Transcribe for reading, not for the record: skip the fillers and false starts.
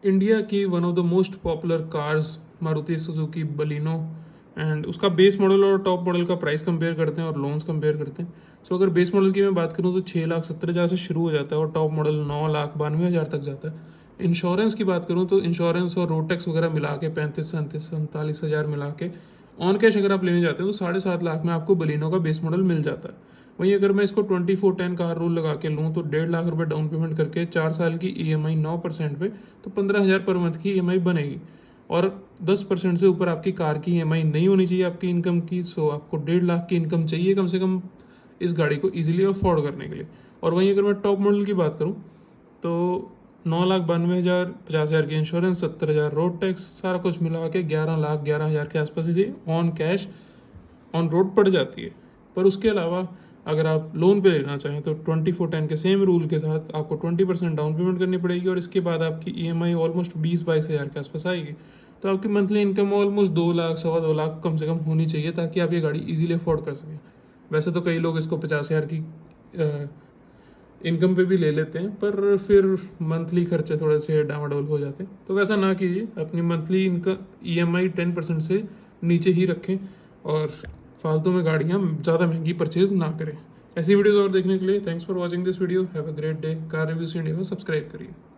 India की one of the most popular cars Maruti Suzuki Baleno, and उसका base model और top model का price compare करते हैं और लोन्स कंपेयर करते हैं। सो अगर बेस मॉडल की मैं बात करूँ तो 6,70,000 से शुरू हो जाता है और टॉप मॉडल 9,92,000 तक जाता है। इंश्योरेंस की बात करूँ तो इंश्योरेंस और रोड टैक्स वगैरह मिला के 35-37-39,000 मिला के ऑन कैश अगर आप लेने जाते हैं तो 7.5 लाख में आपको बलिनो का बेस मॉडल मिल जाता है। वहीं अगर मैं इसको 24/10 कार रूल लगा के लूँ तो 1.5 लाख रुपये डाउन पेमेंट करके 4 साल की EMI 9% पे तो 15,000 पर मंथ की EMI बनेगी। और 10% से ऊपर आपकी कार की EMI नहीं होनी चाहिए आपकी इनकम की। सो आपको 1.5 लाख की इनकम चाहिए कम से कम इस गाड़ी को ईजिली अफोर्ड करने के लिए। और वहीं अगर मैं टॉप मॉडल की बात करूँ तो 9,92,000, 50,000 की इंश्योरेंस, 70,000 रोड टैक्स, सारा कुछ मिला के 11,11,000 के आसपास इसे ऑन कैश ऑन रोड पड़ जाती है। पर उसके अलावा अगर आप लोन पे लेना चाहें तो 24/10 के सेम रूल के साथ आपको 20% डाउन पेमेंट करनी पड़ेगी और इसके बाद आपकी EMI ऑलमोस्ट 20-22 हज़ार के आसपास आएगी। तो आपकी monthly income almost 2 lakh, 2.25 lakh कम से कम होनी चाहिए ताकि आप ये गाड़ी इजीली अफोर्ड कर सकें। वैसे तो कई लोग इसको 50,000 की इनकम पे भी ले लेते हैं, पर फिर मंथली खर्चे थोड़े से डामाडोल हो जाते हैं। तो वैसा ना कीजिए, अपनी मंथली इनकम EMI 10% से नीचे ही रखें और फालतू में गाड़ियाँ ज़्यादा महंगी परचेज़ ना करें। ऐसी वीडियोज़ और देखने के लिए thanks for watching this video. Have a great day. Car reviews India में सब्सक्राइब करिए।